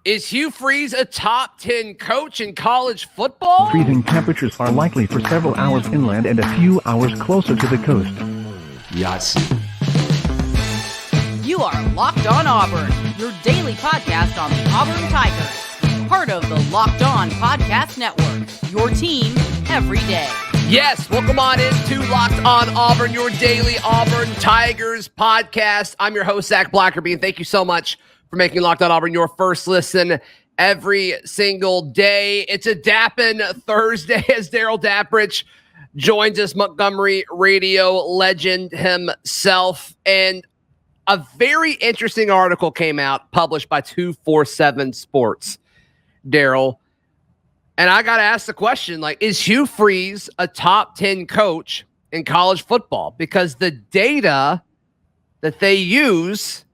Is Hugh Freeze a top 10 coach in college football? Freezing temperatures are likely for several hours inland and a few hours closer to the coast. Yes. You are Locked On Auburn, your daily podcast on the Auburn Tigers. Part of the Locked On Podcast Network, your team every day. Yes, welcome on into Locked On Auburn, your daily Auburn Tigers podcast. I'm your host, Zac Blackerby, and thank you so much for making Locked On Auburn your first listen every single day. It's a Dappin' Thursday as Darrell Dapprich joins us, Montgomery radio legend himself. And a very interesting article came out, published by 247 Sports, Darrell. And I got to ask the question, is Hugh Freeze a top 10 coach in college football? Because the data that they use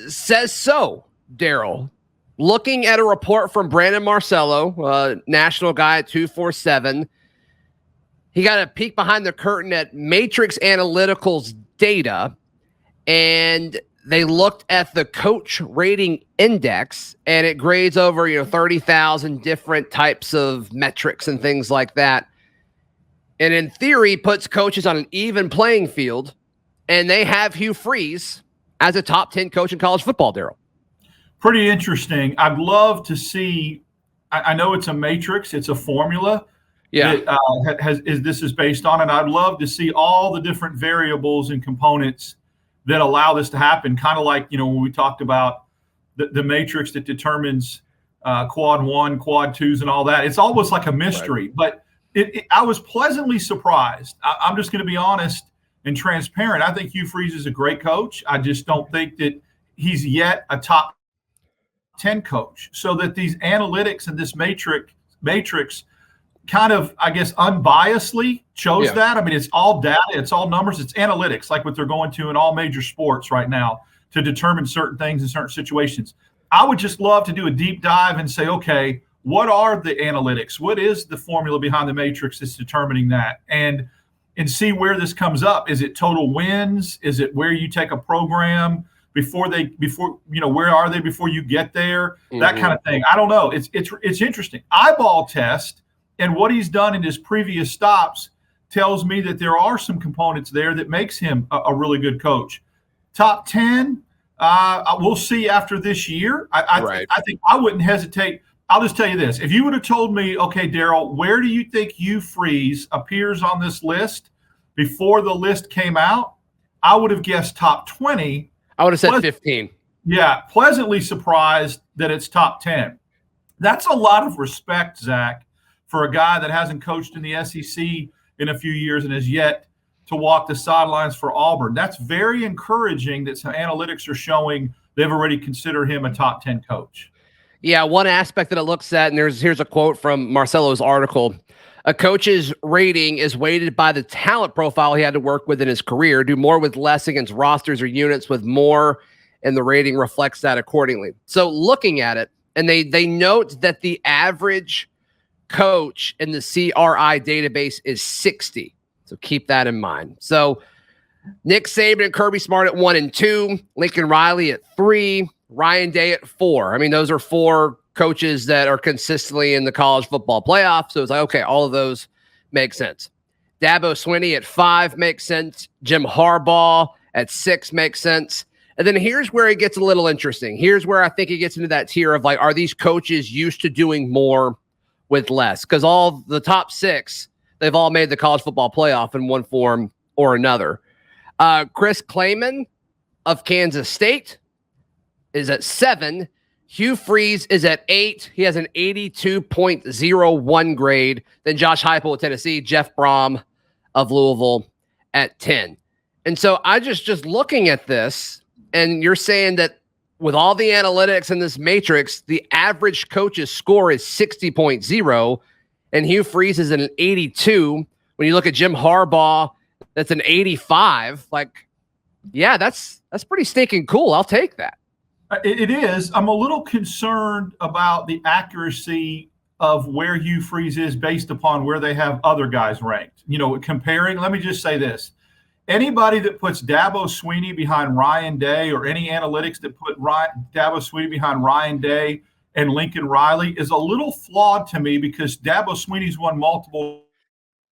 says so, Darrell. Looking at a report from Brandon Marcello, national guy at 247, he got a peek behind the curtain at Matrix Analytical's data, and they looked at the coach rating index, and it grades over 30,000 different types of metrics and things like that. And in theory, puts coaches on an even playing field, and they have Hugh Freeze as a top 10 coach in college football, Darrell. Pretty interesting. I'd love to see, I know it's a matrix, it's a formula that this is based on, and I'd love to see all the different variables and components that allow this to happen. Kind of like, when we talked about the matrix that determines quad one, quad twos, and all that. It's almost like a mystery, right. But I was pleasantly surprised. I'm just going to be honest and transparent. I think Hugh Freeze is a great coach. I just don't think that he's yet a top 10 coach. So that these analytics and this matrix kind of, I guess, unbiasedly chose that. I mean, it's all data, it's all numbers, it's analytics, like what they're going to in all major sports right now to determine certain things in certain situations. I would just love to do a deep dive and say, okay, what are the analytics? What is the formula behind the matrix that's determining that? And see where this comes up. Is it total wins? Is it where you take a program before where are they before you get there? Mm-hmm. That kind of thing. I don't know. It's interesting. Eyeball test and what he's done in his previous stops tells me that there are some components there that makes him a really good coach. Top 10, we'll see after this year. I think I wouldn't hesitate. I'll just tell you this. If you would have told me, okay, Darrell, where do you think Hugh Freeze appears on this list before the list came out, I would have guessed top 20. I would have said 15. Yeah, pleasantly surprised that it's top 10. That's a lot of respect, Zach, for a guy that hasn't coached in the SEC in a few years and has yet to walk the sidelines for Auburn. That's very encouraging that some analytics are showing they've already considered him a top 10 coach. Yeah, one aspect that it looks at, and here's a quote from Marcello's article. A coach's rating is weighted by the talent profile he had to work with in his career. Do more with less against rosters or units with more, and the rating reflects that accordingly. So looking at it, and they note that the average coach in the CRI database is 60. So keep that in mind. So Nick Saban and Kirby Smart at 1 and 2, Lincoln Riley at 3, Ryan Day at 4. I mean, those are 4 coaches that are consistently in the college football playoff. So it's like, okay, all of those make sense. Dabo Swinney at 5 makes sense. Jim Harbaugh at 6 makes sense. And then here's where it gets a little interesting. Here's where I think it gets into that tier of are these coaches used to doing more with less? Because all the top 6, they've all made the college football playoff in one form or another. Chris Kleiman of Kansas State is at 7. Hugh Freeze is at 8. He has an 82.01 grade. Then Josh Heupel of Tennessee, Jeff Brom of Louisville at 10. And so I just looking at this, and you're saying that with all the analytics in this matrix, the average coach's score is 60.0, and Hugh Freeze is an 82. When you look at Jim Harbaugh, that's an 85. That's pretty stinking cool. I'll take that. It is. I'm a little concerned about the accuracy of where Hugh Freeze is based upon where they have other guys ranked. Comparing, let me just say this. Anybody that puts Dabo Swinney behind Ryan Day, or any analytics that put Dabo Swinney behind Ryan Day and Lincoln Riley, is a little flawed to me, because Dabo Swinney's won multiple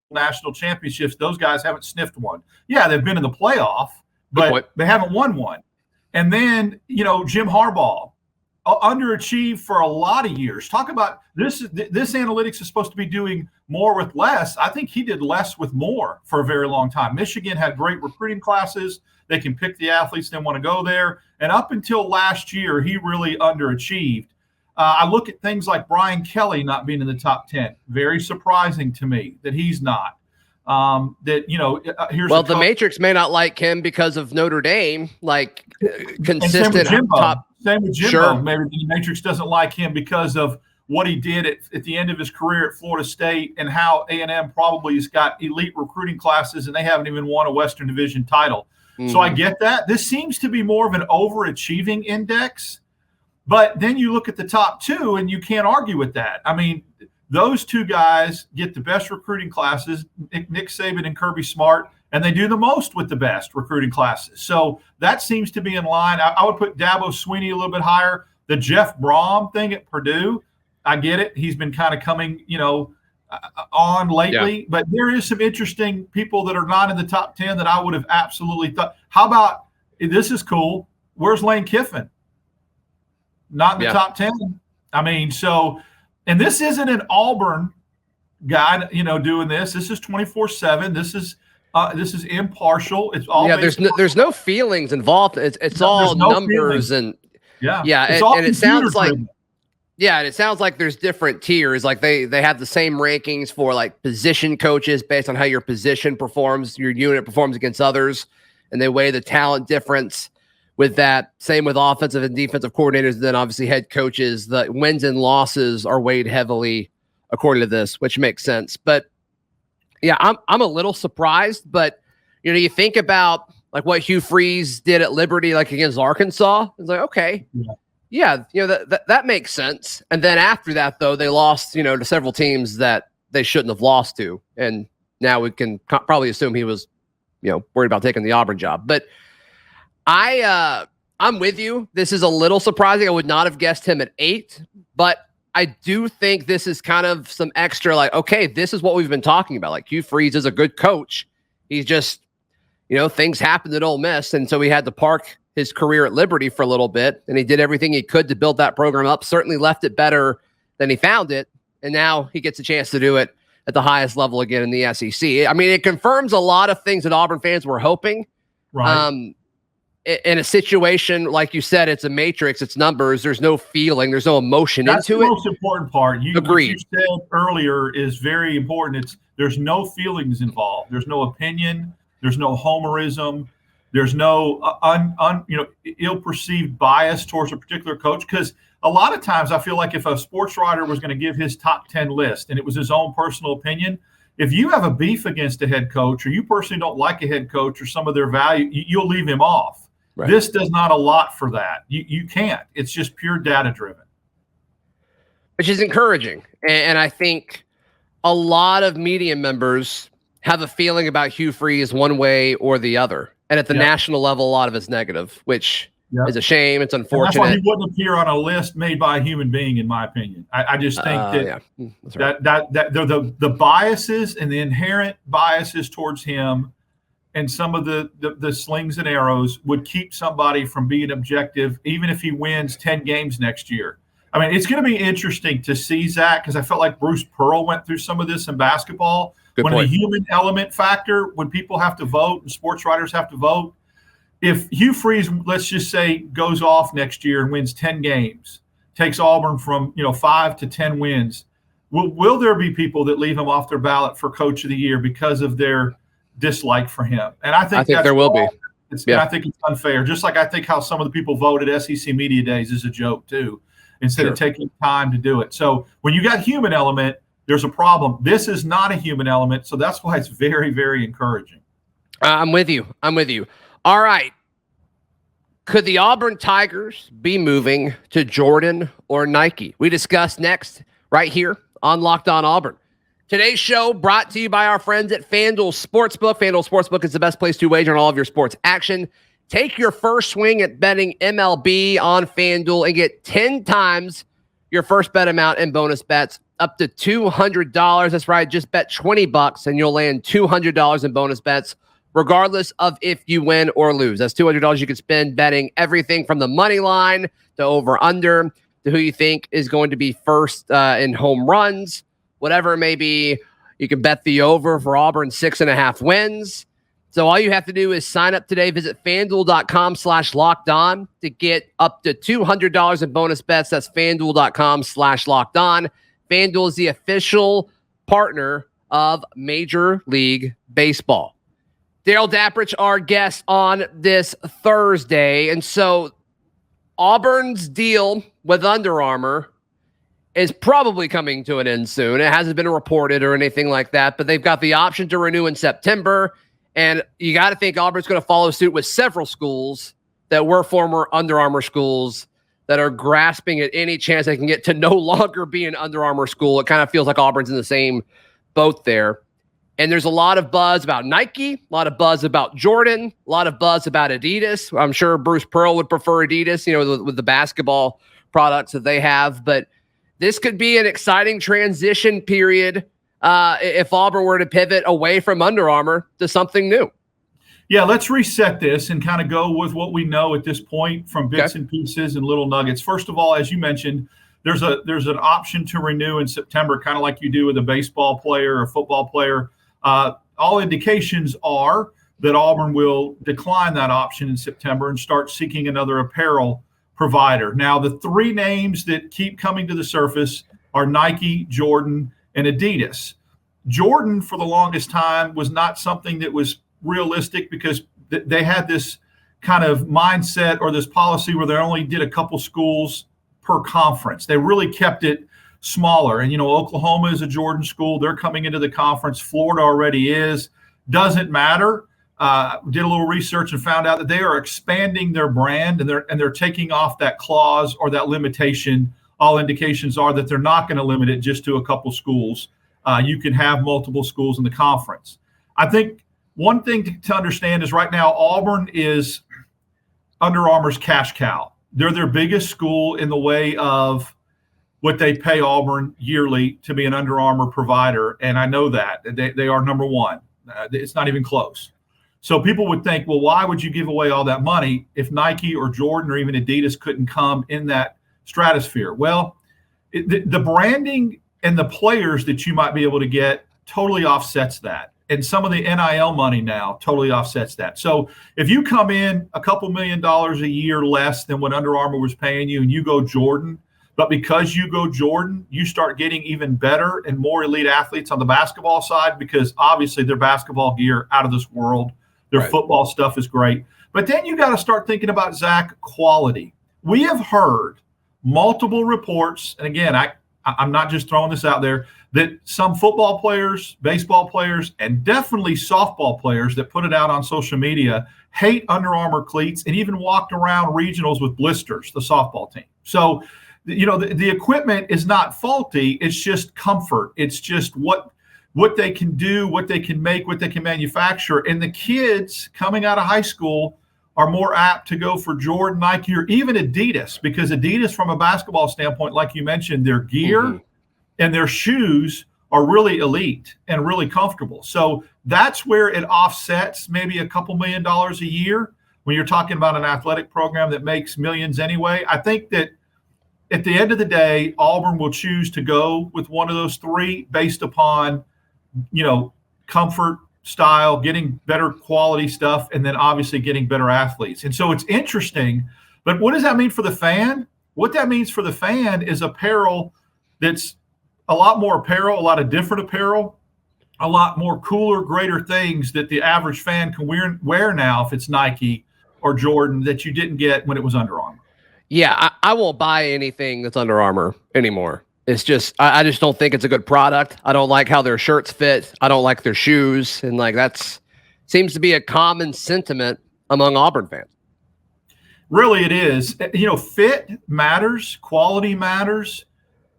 national championships. Those guys haven't sniffed one. Yeah, they've been in the playoff, but they haven't won one. And then, Jim Harbaugh, underachieved for a lot of years. Talk about this analytics is supposed to be doing more with less. I think he did less with more for a very long time. Michigan had great recruiting classes. They can pick the athletes they want to go there. And up until last year, he really underachieved. I look at things like Brian Kelly not being in the top 10. Very surprising to me that he's not. Here's the Matrix may not like him because of Notre Dame, like consistent top. Same with Jimbo. Sure. Maybe the Matrix doesn't like him because of what he did at the end of his career at Florida State, and how A&M probably has got elite recruiting classes and they haven't even won a Western Division title. So I get that. This seems to be more of an overachieving index. But then you look at the top two and you can't argue with that. I mean, those two guys get the best recruiting classes, Nick Saban and Kirby Smart, and they do the most with the best recruiting classes. So that seems to be in line. I would put Dabo Swinney a little bit higher. The Jeff Brom thing at Purdue, I get it. He's been kind of coming, on lately. Yeah. But there is some interesting people that are not in the top 10 that I would have absolutely thought. How about, this is cool, where's Lane Kiffin? Not in the top 10. I mean, and this isn't an Auburn guy, doing this. This is 24/7. This is impartial. It's all there's no feelings involved. It's all numbers feelings. And it sounds like and it sounds like there's different tiers. Like they have the same rankings for like position coaches based on how your position performs, your unit performs against others, and they weigh the talent difference with that. Same with offensive and defensive coordinators. Then obviously head coaches, the wins and losses are weighed heavily according to this, which makes sense. But yeah, I'm a little surprised, but you think about like what Hugh Freeze did at Liberty, like against Arkansas. It's like, okay, that makes sense. And then after that, though, they lost, to several teams that they shouldn't have lost to. And now we can probably assume he was, worried about taking the Auburn job. But I'm with you. This is a little surprising. I would not have guessed him at 8, but I do think this is kind of some extra, like, okay, this is what we've been talking about. Like, Hugh Freeze is a good coach. He's just, things happened at Ole Miss, and so he had to park his career at Liberty for a little bit, and he did everything he could to build that program up, certainly left it better than he found it, and now he gets a chance to do it at the highest level again in the SEC. I mean, it confirms a lot of things that Auburn fans were hoping. Right. In a situation, like you said, it's a matrix, it's numbers, there's no feeling, there's no emotion into it. That's the most important part. Agreed. What you said earlier is very important. There's no feelings involved. There's no opinion. There's no homerism. There's no ill-perceived bias towards a particular coach. Because a lot of times I feel like if a sports writer was going to give his top 10 list and it was his own personal opinion, if you have a beef against a head coach, or you personally don't like a head coach or some of their value, you'll leave him off. Right. This does not allot for that. You can't. It's just pure data driven. Which is encouraging. And I think a lot of media members have a feeling about Hugh Freeze one way or the other. And at the national level, a lot of it's negative, which is a shame. It's unfortunate. And that's why he wouldn't appear on a list made by a human being, in my opinion. I just think that the biases and the inherent biases towards him and some of the slings and arrows would keep somebody from being objective, even if he wins 10 games next year. I mean, it's going to be interesting to see, Zach, because I felt like Bruce Pearl went through some of this in basketball. When the human element factor, when people have to vote and sports writers have to vote, if Hugh Freeze, let's just say, goes off next year and wins 10 games, takes Auburn from 5 to 10 wins, will there be people that leave him off their ballot for Coach of the Year because of their dislike for him? And I think there will be. I think it's unfair. Just like I think how some of the people voted SEC Media Days is a joke too, instead of taking time to do it. So when you got human element, there's a problem. This is not a human element, so that's why it's very, very encouraging. I'm with you. All right. Could the Auburn Tigers be moving to Jordan or Nike? We discuss next right here on Locked On Auburn. Today's show brought to you by our friends at FanDuel Sportsbook. FanDuel Sportsbook is the best place to wager on all of your sports action. Take your first swing at betting MLB on FanDuel and get 10 times your first bet amount in bonus bets up to $200. That's right. Just bet $20 and you'll land $200 in bonus bets, regardless of if you win or lose. That's $200 you can spend betting everything from the money line to over under to who you think is going to be first in home runs. Whatever it may be, you can bet the over for Auburn 6.5 wins. So all you have to do is sign up today. Visit FanDuel.com/LockedOn to get up to $200 in bonus bets. That's FanDuel.com/LockedOn. FanDuel is the official partner of Major League Baseball. Darrell Dapprich, our guest on this Thursday. And so Auburn's deal with Under Armour is probably coming to an end soon. It hasn't been reported or anything like that, but they've got the option to renew in September. And you got to think Auburn's going to follow suit with several schools that were former Under Armour schools that are grasping at any chance they can get to no longer be an Under Armour school. It kind of feels like Auburn's in the same boat there. And there's a lot of buzz about Nike, a lot of buzz about Jordan, a lot of buzz about Adidas. I'm sure Bruce Pearl would prefer Adidas, with the basketball products that they have. But this could be an exciting transition period if Auburn were to pivot away from Under Armour to something new. Yeah, let's reset this and kind of go with what we know at this point from bits and pieces and little nuggets. First of all, as you mentioned, there's an option to renew in September, kind of like you do with a baseball player or football player. All indications are that Auburn will decline that option in September and start seeking another apparel provider. Now, the three names that keep coming to the surface are Nike, Jordan, and Adidas. Jordan, for the longest time, was not something that was realistic because they had this kind of mindset or this policy where they only did a couple schools per conference. They really kept it smaller. And, Oklahoma is a Jordan school. They're coming into the conference. Florida already is. Doesn't matter. Did a little research and found out that they are expanding their brand and they're taking off that clause or that limitation. All indications are that they're not going to limit it just to a couple schools. You can have multiple schools in the conference. I think one thing to understand is right now Auburn is Under Armour's cash cow. They're their biggest school in the way of what they pay Auburn yearly to be an Under Armour provider, and I know that. They are number one. It's not even close. So people would think, well, why would you give away all that money if Nike or Jordan or even Adidas couldn't come in that stratosphere? Well, the branding and the players that you might be able to get totally offsets that. And some of the NIL money now totally offsets that. So if you come in a couple $1 million a year less than what Under Armour was paying you and you go Jordan, but because you go Jordan, you start getting even better and more elite athletes on the basketball side because obviously their basketball gear out of this world. Their football stuff is great. But then you got to start thinking about, Zach, quality. We have heard multiple reports, and again, I'm not just throwing this out there, that some football players, baseball players, and definitely softball players that put it out on social media hate Under Armour cleats and even walked around regionals with blisters, the softball team. So, the equipment is not faulty. It's just comfort. It's just what they can do, what they can make, what they can manufacture. And the kids coming out of high school are more apt to go for Jordan, Nike, or even Adidas, because Adidas, from a basketball standpoint, like you mentioned, their gear and their shoes are really elite and really comfortable. So that's where it offsets maybe a couple $1 million a year when you're talking about an athletic program that makes millions anyway. I think that at the end of the day, Auburn will choose to go with one of those three based upon comfort, style, getting better quality stuff, and then obviously getting better athletes. And so it's interesting, but what does that mean for the fan? What that means for the fan is apparel that's a lot more apparel, a lot of different apparel, a lot more cooler, greater things that the average fan can wear now if it's Nike or Jordan that you didn't get when it was Under Armour. Yeah, I won't buy anything that's Under Armour anymore. It's just, I just don't think it's a good product. I don't like how their shirts fit. I don't like their shoes. And that's seems to be a common sentiment among Auburn fans. Really, it is. Fit matters. Quality matters.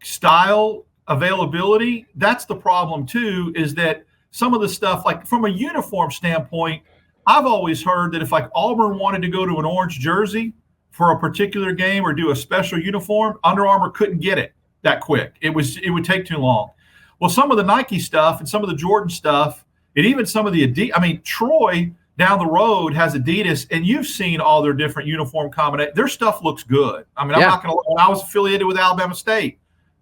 Style availability, that's the problem too, is that some of the stuff, like from a uniform standpoint, I've always heard that if like Auburn wanted to go to an orange jersey for a particular game or do a special uniform, Under Armour couldn't get it that quick. It would take too long. Well, some of the Nike stuff and some of the Jordan stuff, and even some of the Adidas, I mean, Troy down the road has Adidas, and you've seen all their different uniform combinations. Their stuff looks good. I mean, I'm not going to, when I was affiliated with Alabama State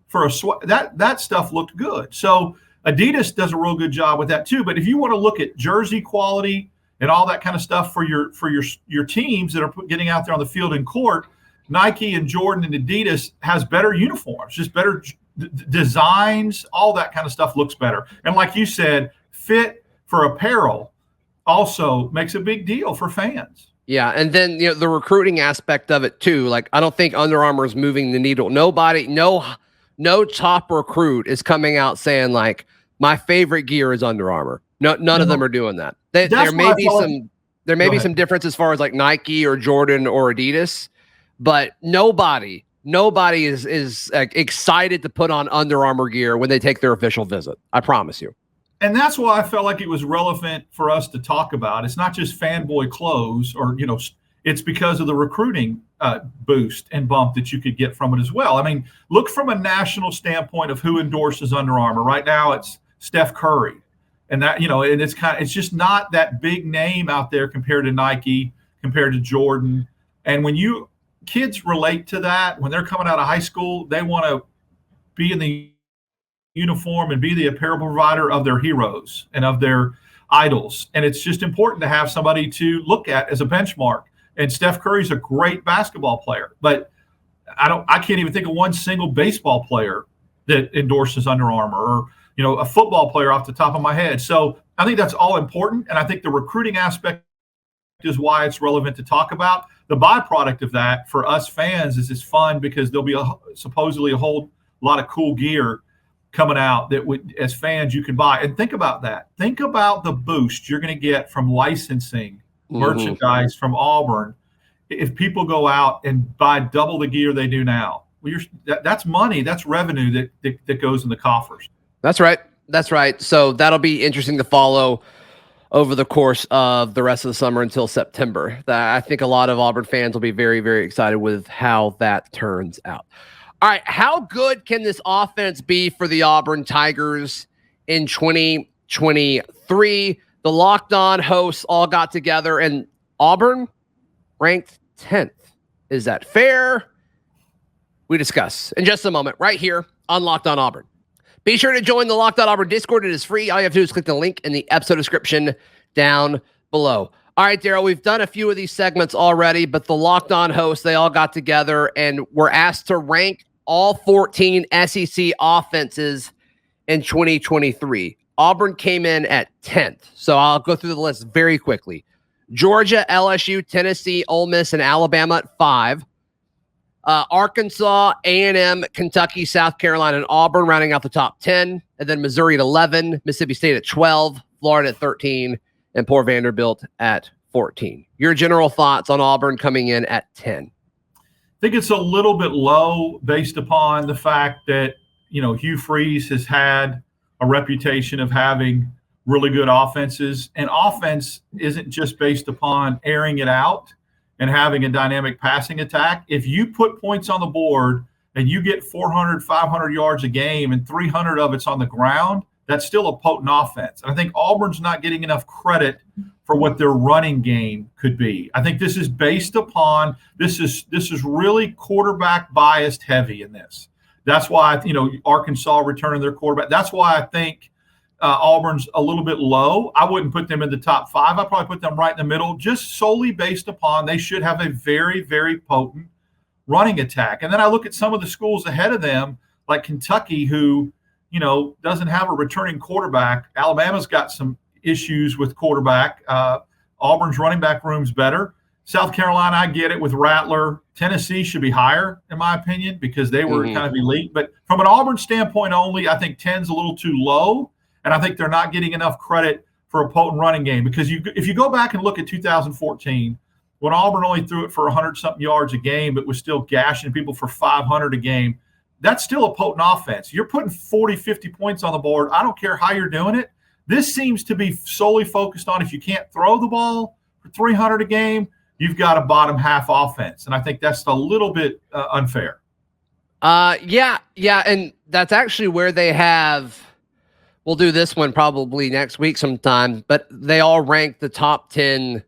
for that stuff looked good. So Adidas does a real good job with that too. But if you want to look at jersey quality and all that kind of stuff for your teams that are getting out there on the field and court, Nike and Jordan and Adidas has better uniforms, just better designs, all that kind of stuff looks better. And like you said, fit for apparel also makes a big deal for fans. Yeah, and then the recruiting aspect of it too. Like, I don't think Under Armour is moving the needle. No top recruit is coming out saying like, my favorite gear is Under Armour. None of them are doing that. There may be some difference as far as like Nike or Jordan or Adidas, but nobody is excited to put on Under Armour gear when they take their official visit. I promise you. And that's why I felt like it was relevant for us to talk about. It's not just fanboy clothes or, it's because of the recruiting boost and bump that you could get from it as well. I mean, look from a national standpoint of who endorses Under Armour. Right now it's Steph Curry. And that, and it's just not that big name out there compared to Nike, compared to Jordan. And when kids relate to that, when they're coming out of high school, they want to be in the uniform and be the apparel provider of their heroes and of their idols. And it's just important to have somebody to look at as a benchmark. And Steph Curry's a great basketball player, but I can't even think of one single baseball player that endorses Under Armour or, a football player off the top of my head. So I think that's all important. And I think the recruiting aspect is why it's relevant to talk about. The byproduct of that for us fans is it's fun because there'll be supposedly a whole lot of cool gear coming out that as fans you can buy. And think about that. Think about the boost you're going to get from licensing merchandise from Auburn if people go out and buy double the gear they do now. Well, that's money. That's revenue that goes in the coffers. That's right. So that'll be interesting to follow over the course of the rest of the summer until September. I think a lot of Auburn fans will be very, very excited with how that turns out. All right, how good can this offense be for the Auburn Tigers in 2023? The Locked On hosts all got together, and Auburn ranked 10th. Is that fair? We discuss in just a moment right here on Locked On Auburn. Be sure to join the Locked On Auburn Discord. It is free. All you have to do is click the link in the episode description down below. All right, Darrell, we've done a few of these segments already, but the Locked On hosts, they all got together and were asked to rank all 14 SEC offenses in 2023. Auburn came in at 10th. So I'll go through the list very quickly. Georgia, LSU, Tennessee, Ole Miss, and Alabama at 5. Arkansas, A&M, Kentucky, South Carolina, and Auburn rounding out the top 10. And then Missouri at 11, Mississippi State at 12, Florida at 13, and poor Vanderbilt at 14. Your general thoughts on Auburn coming in at 10? I think it's a little bit low based upon the fact that, Hugh Freeze has had a reputation of having really good offenses. And offense isn't just based upon airing it out and having a dynamic passing attack. If you put points on the board and you get 400, 500 yards a game and 300 of it's on the ground, that's still a potent offense. And I think Auburn's not getting enough credit for what their running game could be. I think this is based upon this is really quarterback biased heavy in this. That's why Arkansas returning their quarterback. That's why I think Auburn's a little bit low. I wouldn't put them in the top 5. I'd probably put them right in the middle, just solely based upon they should have a very, very potent running attack. And then I look at some of the schools ahead of them, like Kentucky, who doesn't have a returning quarterback. Alabama's got some issues with quarterback. Auburn's running back room's better. South Carolina, I get it with Rattler. Tennessee should be higher, in my opinion, because they were kind of elite. But from an Auburn standpoint only, I think 10's a little too low, and I think they're not getting enough credit for a potent running game. Because if you go back and look at 2014, when Auburn only threw it for 100-something yards a game, but was still gashing people for 500 a game, that's still a potent offense. You're putting 40, 50 points on the board. I don't care how you're doing it. This seems to be solely focused on if you can't throw the ball for 300 a game, you've got a bottom half offense. And I think that's a little bit unfair. Yeah. And that's actually where they have, we'll do this one probably next week sometime, but they all rank the top 10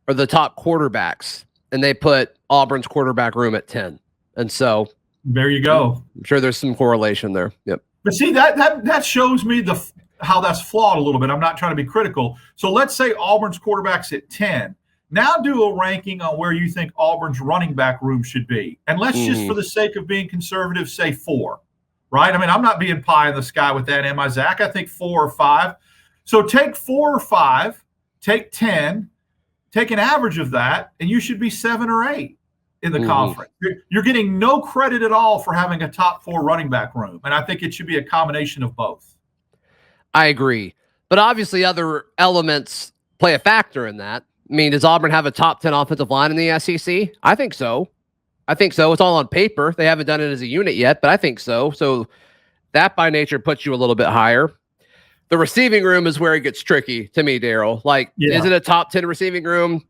or the top quarterbacks, and they put Auburn's quarterback room at 10. And so there you go. I'm sure there's some correlation there. Yep. But see, that shows me how that's flawed a little bit. I'm not trying to be critical. So let's say Auburn's quarterback's at 10. Now do a ranking on where you think Auburn's running back room should be. And let's just, for the sake of being conservative, say 4, right? I mean, I'm not being pie in the sky with that, am I, Zach? I think 4 or 5. So take 4 or 5, take 10, take an average of that, and you should be 7 or 8 in the conference. You're getting no credit at all for having a top 4 running back room. And I think it should be a combination of both. I agree. But obviously other elements play a factor in that. I mean, does Auburn have a top 10 offensive line in the SEC? I think so. It's all on paper. They haven't done it as a unit yet, but I think so. So that by nature puts you a little bit higher. The receiving room is where it gets tricky to me, Darrell. Is it a top 10 receiving room?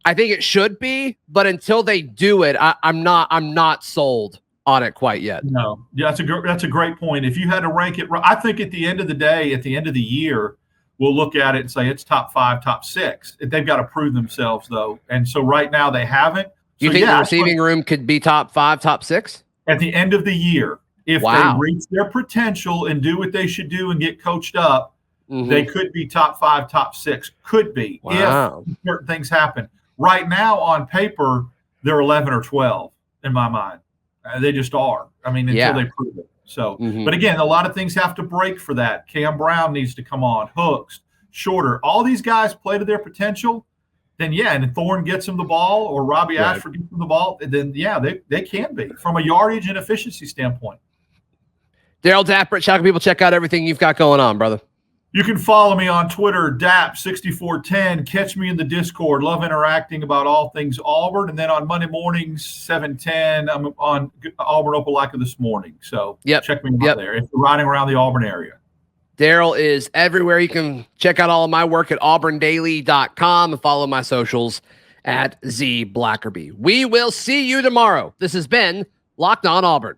I think it should be, but until they do it, I'm not sold on it quite yet. No, yeah, that's a great point. If you had to rank it, I think at the end of the day, at the end of the year, we'll look at it and say it's top 5, top 6. They've got to prove themselves, though. And so right now they haven't. You think the receiving room could be top 5, top 6? At the end of the year, if they reach their potential and do what they should do and get coached up, they could be top 5, top 6. Could be if certain things happen. Right now, on paper, they're 11 or 12 in my mind. They just are. I mean, until they prove it. So, but again, a lot of things have to break for that. Cam Brown needs to come on, Hooks, Shorter. All these guys play to their potential. Then, and if Thorne gets them the ball or Robbie Ashford gets them the ball, then, they can be from a yardage and efficiency standpoint. Darrell Dapprich, how can people check out everything you've got going on, brother? You can follow me on Twitter, Dap6410. Catch me in the Discord. Love interacting about all things Auburn. And then on Monday mornings, 7:10, I'm on Auburn Opelika this morning. So check me out there if you're riding around the Auburn area. Darrell is everywhere. You can check out all of my work at auburndaily.com and follow my socials at Z Blackerby. We will see you tomorrow. This has been Locked On Auburn.